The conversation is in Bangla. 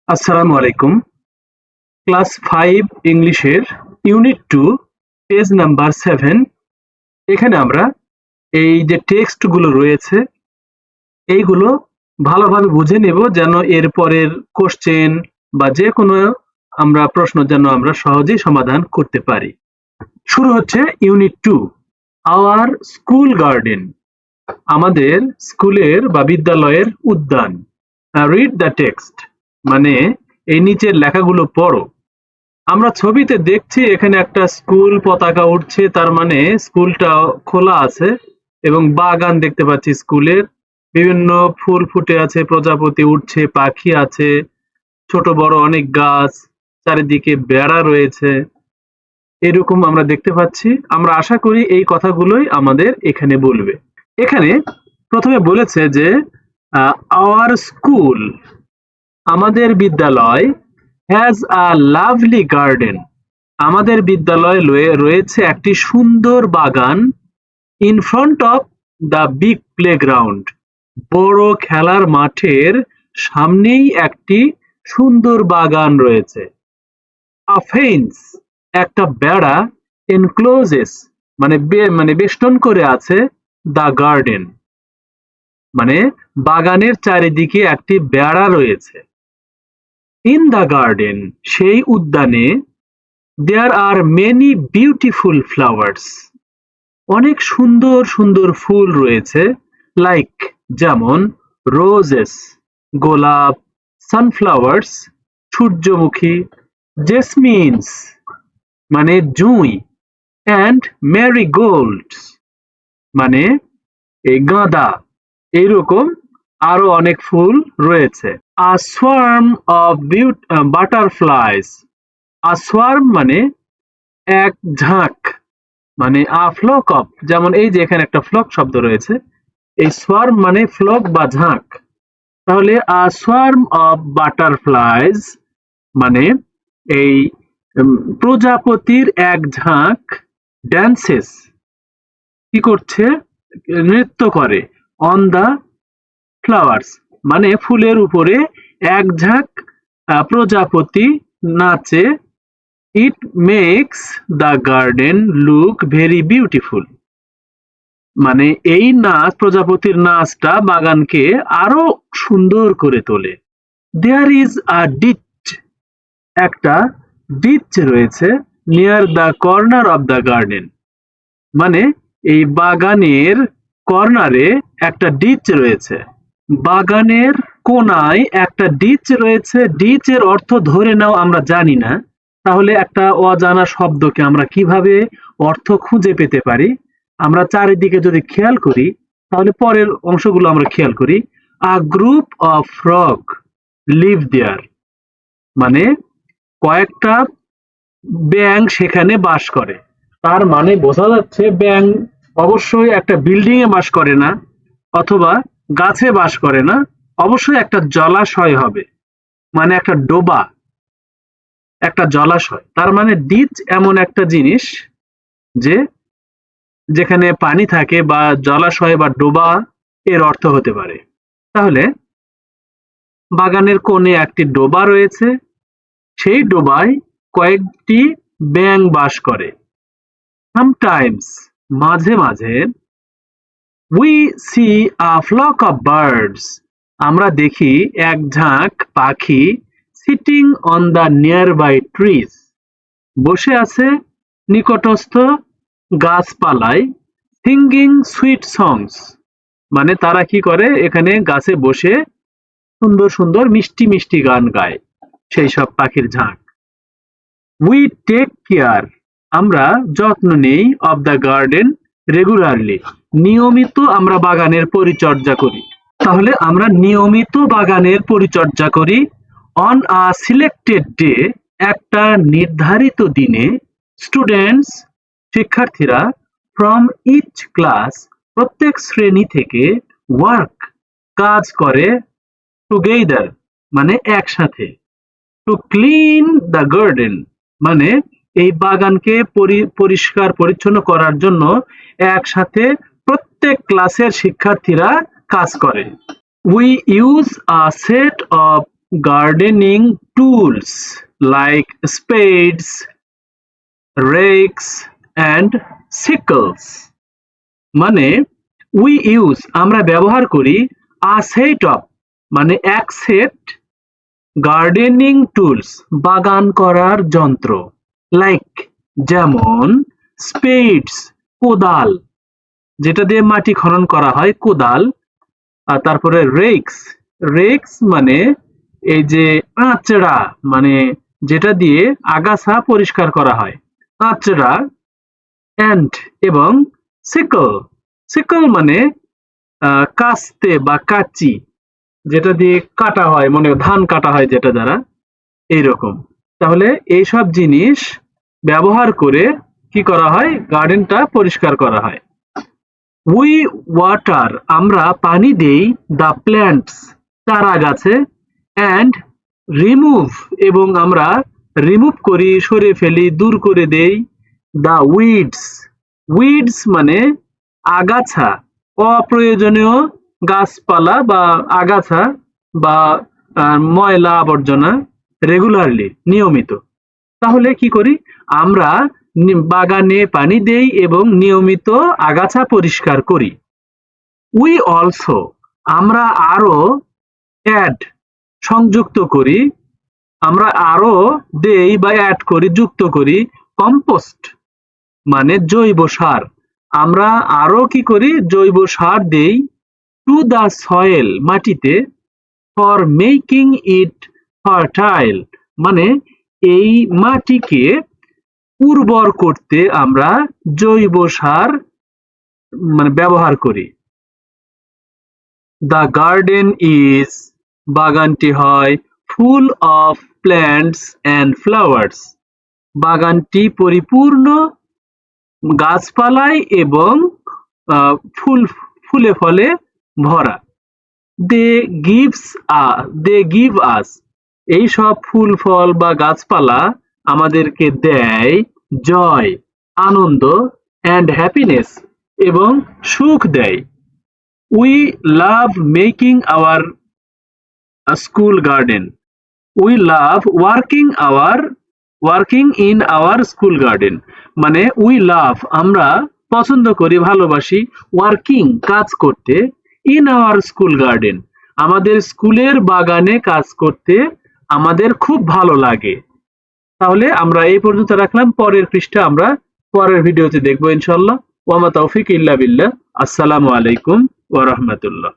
আসসালামু আলাইকুম। ক্লাস 5 ইংলিশের ইউনিট 2 পেজ নাম্বার 7। এখানে আমরা এই যে টেক্সট গুলো রয়েছে এইগুলো ভালোভাবে বুঝে নেব যেন এর পরের কোশ্চেন বা যে কোনো আমরা প্রশ্ন যেন আমরা সহজেই সমাধান করতে পারি। শুরু হচ্ছে ইউনিট 2, আওয়ার স্কুল গার্ডেন। আমাদের স্কুলের বা বিদ্যালয়ের উদ্যান। রিড দ্য টেক্সট মানে এই নিচের লেখাগুলো পড়ো। আমরা ছবিতে দেখছি এখানে একটা স্কুল পতাকা উঠছে, তার মানে স্কুলটা খোলা আছে এবং বাগান দেখতে পাচ্ছি স্কুলের। বিভিন্ন ফুল ফুটে আছে, প্রজাপতি উঠছে, পাখি আছে, ছোট বড় অনেক গাছ, চারিদিকে বেড়া রয়েছে, এরকম আমরা দেখতে পাচ্ছি। আমরা আশা করি এই কথাগুলোই আমাদের এখানে বলবে। এখানে প্রথমে বলেছে যে আওয়ার স্কুল, আমাদের বিদ্যালয়, হ্যাজ আ লাভলি গার্ডেন, আমাদের বিদ্যালয়ে রয়েছে একটি সুন্দর বাগান, in front of the big playground, বড় খেলার মাঠের সামনেই একটি সুন্দর বাগান রয়েছে। আ ফেন্স, একটা বেড়া, এনক্লোজেস মানে বেষ্টন করে আছে, দ্য গার্ডেন মানে বাগানের চারিদিকে একটি বেড়া রয়েছে। ইন দ্য গার্ডেন, সেই উদ্যানে, দেয়ার আর মেনি বিউটিফুল ফ্লাওয়ার্স, অনেক সুন্দর সুন্দর ফুল রয়েছে, লাইক যেমন রোজেস, গোলাপ, সানফ্লাওয়ার্স, সূর্যমুখী, জেসমিনস মানে জুঁই, অ্যান্ড ম্যারিগোল্ডস মানে এই গাঁদা, এইরকম আরো অনেক ফুল রয়েছে। A swarm of butterflies, a swarm মানে এক ঝাঁক, মানে আ ফ্লক অফ, যেমন এই যে এখানে একটা ফ্লক শব্দ রয়েছে, এই সোয়ার্ম মানে ফ্লক বা ঝাঁক। তাহলে আ সোয়ার্ম অফ বাটারফ্লাইজ মানে এই প্রজাপতির এক ঝাঁক, ড্যান্সেস কি করছে, নৃত্য করে, অন দা ফ্লাওয়ার্স মানে ফুলের উপরে এক ঝাঁক প্রজাপতি নাচে, it makes the garden look very beautiful মানে এই নাচ, প্রজাপতির নাচটা বাগানকে আরো সুন্দর করে তোলে। দেয়ার ইজ আ ডিচ, একটা ডিচ রয়েছে, near the corner of the garden মানে এই বাগানের কর্নারে একটা ডিচ রয়েছে, বাগানের কোনায় একটা ডিচ রয়েছে। ডিচ এর অর্থ ধরে নাও আমরা জানি না, তাহলে একটা অজানা শব্দকে আমরা কিভাবে অর্থ খুঁজে পেতে পারি? আমরা চারিদিকে যদি খেয়াল করি তাহলে পরের অংশগুলো আমরা খেয়াল করি। আ group of frog live there মানে কয়েকটা ব্যাঙ সেখানে বাস করে। তার মানে বোঝা যাচ্ছে ব্যাঙ অবশ্যই একটা বিল্ডিং এ বাস করে না, অথবা গাছে বাস করে না, অবশ্যই একটা জলাশয় হবে, মানে একটা ডোবা, একটা জলাশয়। তার মানে ডিচ এমন একটা জিনিস যে যেখানে পানি থাকে, বা জলাশয় বা ডোবা এর অর্থ হতে পারে। তাহলে বাগানের কোণে একটি ডোবা রয়েছে, সেই ডোবায় কয়েকটি ব্যাঙ বাস করে। সামটাইমস মাঝে মাঝে, we see a flock of birds আমরা দেখি এক ঝাঁক পাখি, sitting on the nearby trees বসে আছে নিকটস্থ গাছপালায়, সিঙ্গিং সুইট সংস মানে তারা কি করে, এখানে গাছে বসে সুন্দর সুন্দর মিষ্টি মিষ্টি গান গায় সেই সব পাখির ঝাঁক। উই টেক কেয়ার আমরা যত্ন নেই, অফ দ্য গার্ডেন রেগুলারলি নিয়মিত আমরা বাগানের পরিচর্যা করি। তাহলে আমরা নিয়মিত বাগানের পরিচর্যা করি। অন আ সিলেক্টেড ডে একটা নির্ধারিত দিনে, স্টুডেন্টস শিক্ষার্থীরা, ফ্রম ইচ ক্লাস প্রত্যেক শ্রেণী থেকে, ওয়ার্ক কাজ করে, টুগেদার মানে একসাথে, টু ক্লিন দ্য গার্ডেন মানে এই বাগানকে পরিষ্কার পরিচ্ছন্ন করার জন্য একসাথে প্রত্যেক ক্লাসের শিক্ষার্থীরা কাজ করে। We use a set of gardening tools like spades, rakes and sickles. মানে we use আমরা ব্যবহার করি a set of মানে এক সেট গার্ডেনিং টুলস বাগান করার যন্ত্র, লাইক যেমন স্পেডস কোদাল যেটা দিয়ে মাটি খনন করা হয় কোদাল, আর তারপরে রেক্স, রেক্স মানে এই যে আঁচড়া মানে যেটা দিয়ে আগাছা পরিষ্কার করা হয় আঁচড়া, অ্যান্ড এবং সিকল, সিকল মানে কাস্তে বা কাঁচি যেটা দিয়ে কাটা হয় মানে ধান কাটা হয় যেটা দ্বারা এইরকম। তাহলে এইসব জিনিস ব্যবহার করে কি করা হয় গার্ডেনটা পরিষ্কার করা হয়। উই ওয়াটার আমরা পানি দেই দ্য প্ল্যান্টস চারা গাছে, অ্যান্ড রিমুভ এবং আমরা রিমুভ করি সরে ফেলি দূর করে দেই দ্য উইডস, উইডস মানে আগাছা অপ্রয়োজনীয় গাছপালা বা আগাছা বা ময়লা আবর্জনা রেগুলারলি নিয়মিত। তাহলে কি করি আমরা বাগানে পানি দেই এবং নিয়মিত আগাছা পরিষ্কার করি। উই অলসো আমরা আরো অ্যাড সংযুক্ত করি, আমরা আরো দেই বা অ্যাড করি যুক্ত করি কম্পোস্ট মানে জৈব সার, আমরা আরো কি করি জৈব সার দেই টু দ্য সয়েল মাটিতে, ফর মেকিং ইট ফার্টাইল মানে এই মাটিকে উর্বর করতে আমরা জৈব সার মানে ব্যবহার করি। দ্য গার্ডেন ইজ বাগানটি হয় full of plants and flowers বাগানটি পরিপূর্ণ গাছপালায় এবং ফুলে ফলে ভরা। দে গিভ আস এই সব ফুল ফল বা গাছপালা আমাদেরকে দেয় জয় আনন্দ অ্যান্ড হ্যাপিনেস এবং সুখ দেয়। We love making our school garden, we love working in our school garden মানে উই লাভ আমরা পছন্দ করি ভালোবাসি ওয়ার্কিং কাজ করতে ইন আওয়ার স্কুল গার্ডেন আমাদের স্কুলের বাগানে কাজ করতে আমাদের খুব ভালো লাগে। তাহলে আমরা এই পর্যন্ত রাখলাম, পরের পৃষ্ঠা আমরা পরের ভিডিওতে দেখবো ইনশাআল্লাহ। ওয়া মা তাওফিক ইল্লা বিল্লাহ। আসসালামু আলাইকুম ওয়া রাহমাতুল্লাহ।